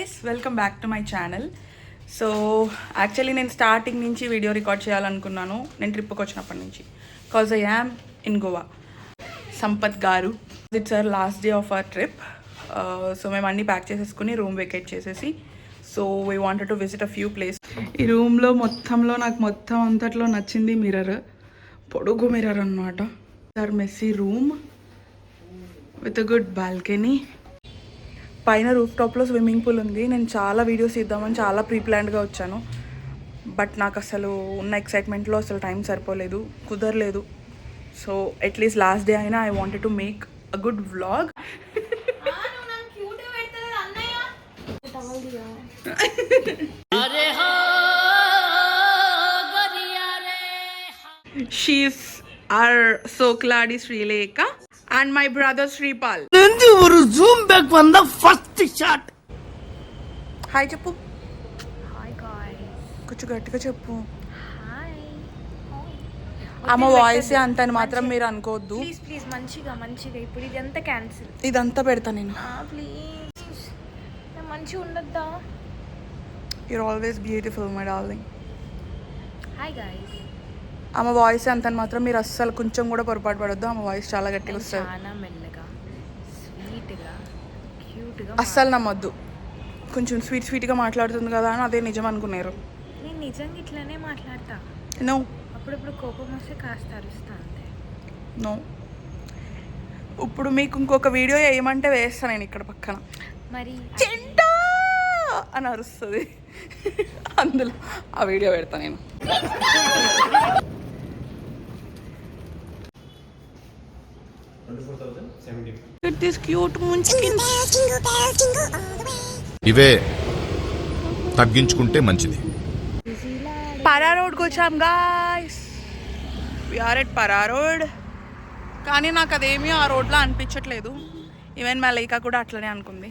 Guys, welcome back to my channel. So actually నేను starting నుంచి video record చేయాలనుకున్నాను నేను ట్రిప్కి వచ్చినప్పటి నుంచి. Cause I am in Goa. Sampath గారు, it's our last day of our trip. So మేము అన్నీ ప్యాక్ చేసేసుకుని రూమ్ వెకేట్ చేసేసి so we wanted to visit a few places. ఈ రూమ్లో మొత్తంలో నాకు మొత్తం అంతట్లో నచ్చింది మిర్రర్, పొడుగు మిర్రర్ అనమాట. Sir messy room with a good balcony. పైన రూఫ్ టాప్లో స్విమ్మింగ్ పూల్ ఉంది. నేను చాలా వీడియోస్ ఇద్దామని చాలా ప్రీ ప్లాన్డ్గా వచ్చాను, బట్ నాకు అసలు ఉన్న ఎక్సైట్మెంట్లో అసలు టైం సరిపోలేదు, కుదరలేదు. సో అట్లీస్ట్ లాస్ట్ డే అయినా I wanted to make a good vlog. She's are సోక్లాడి Srilekha and my brother Shripal. Nindi oru zoom back vanda first shot. Hi cheppu. Hi guys. Kuchu gattiga cheppu. Hi. Amma voice anta ani matram meer anukoddu. Please manchiga ippudu idantha cancel. Idantha pedta nenu. Please. Na manchi undadda. You're always beautiful my darling. Hi guys. ఆమె voice అంత మాత్రం మీరు అస్సలు కొంచెం కూడా పొరపాటు పడొద్దు. ఆమె వాయిస్ చాలా గట్టిగా వస్తుంది, చాలా మెల్లగా స్వీట్గా క్యూట్గా. అస్సలు నమ్మొద్దు. కొంచెం స్వీట్గా మాట్లాడుతుంది కదా అని అదే నిజం అనుకున్నారు. నేను నిజంగా ఇట్లానే మాట్లాడతా. నో, అప్పుడప్పుడు కోపం వస్తే కాస్త అరుస్తా అంతే. నో, ఇప్పుడు మీకు ఇంకొక వీడియో వేయమంటే వేస్తాను నేను ఇక్కడ పక్కన. మరి చింటా అని అరుస్తుంది, అందులో ఆ వీడియో పెడతా నేను. ఇవే తగ్గించుకుంటే మంచిది. పరా రోడ్కి వచ్చాం గాయ్స్, వీఆర్ ఎట్ పరా రోడ్. కానీ నాకు అదేమీ ఆ రోడ్లో అనిపించట్లేదు. ఈవెన్ మలైకా కూడా అట్లనే అనుకుంది.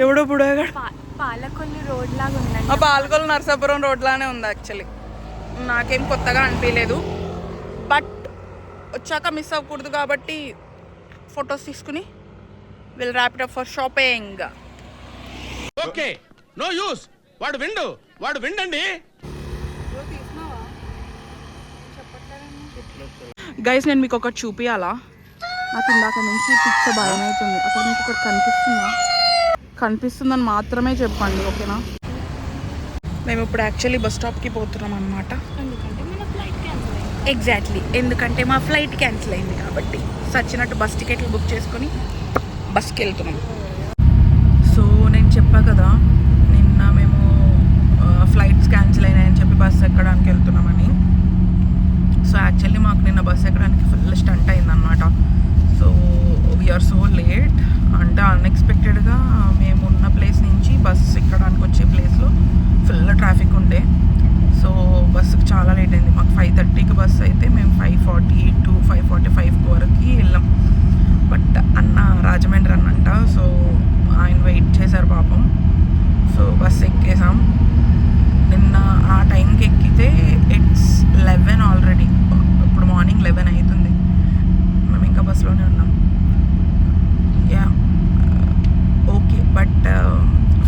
ఎవడో పాలకొల్లు రోడ్ లాగా ఉందండి. ఆ పాలకొల్లు నరసాపురం రోడ్లానే ఉంది యాక్చువల్లీ. నాకేం కొత్తగా అనిపించలేదు, బట్ వచ్చాక మిస్ అవ్వకూడదు కాబట్టి ఫొటోస్ తీసుకుని will wrap it up for shopping. Okay, no use. వాడు విండండి. గైస్, నేను మీకు ఒకటి చూపియాలా? నాకు ఇందాక నుంచి పిచ్చ భయం అవుతుంది. అక్కడ మీకు ఒకటి కనిపిస్తుందని మాత్రమే చెప్పండి, ఓకేనా? మేము ఇప్పుడు యాక్చువల్లీ బస్ స్టాప్కి పోతున్నాం అనమాట. ఎగ్జాక్ట్లీ, ఎందుకంటే మా ఫ్లైట్ క్యాన్సిల్ అయింది కాబట్టి సచ్చినట్టు బస్ టికెట్లు బుక్ చేసుకొని బస్కి వెళ్తున్నాం. సో నేను చెప్పా కదా నిన్న మేము ఫ్లైట్స్ క్యాన్సిల్ అయినాయని చెప్పి బస్ ఎక్కడానికి వెళ్తున్నామని. సో యాక్చువల్లీ మాకు నిన్న బస్ ఎక్కడానికి ఫుల్ స్టంట్ అయిందనమాట. So we are so late. అంటే అన్ఎక్స్పెక్టెడ్గా మేము ఉన్న ప్లేస్ నుంచి బస్ ఎక్కడానికి వచ్చే ప్లేస్లో ఫుల్ ట్రాఫిక్ ఉండే. సో బస్సుకి చాలా లేట్ అయింది. మాకు 5:30కి బస్సు అయితే మేము 5:40 to 5:45 వరకు వెళ్ళాం. బట్ అన్న రాజమండ్రి అన్నంట, సో ఆయన వెయిట్ చేశారు పాపం. సో బస్సు ఎక్కేసాం. నిన్న ఆ టైంకి ఎక్కితే ఇట్స్ 11 ఆల్రెడీ. ఇప్పుడు మార్నింగ్ 11 అవుతుంది, మేము ఇంకా బస్సులోనే ఉన్నాం. యా ఓకే, బట్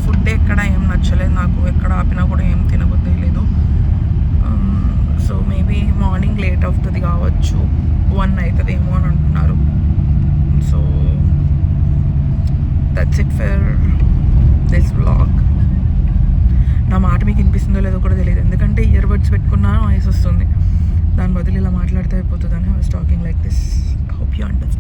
ఫుడ్ ఎక్కడ ఏం నచ్చలేదు నాకు. ఎక్కడ ఆపినా కూడా ఏం తినబుద్ధి లేదు. సో మేబీ మార్నింగ్ లేట్ అవుతుంది కావచ్చు, 1 అవుతుందేమో అని అంటున్నారు. So that's it for this vlog. నా మాట మీకు వినిపిస్తుందో లేదో కూడా తెలియదు, ఎందుకంటే ఇయర్ బడ్స్ పెట్టుకున్నా వాయిస్ వస్తుంది. దాని బదులు ఇలా మాట్లాడితే అయిపోతుందని I was talking like this. Hope you understand.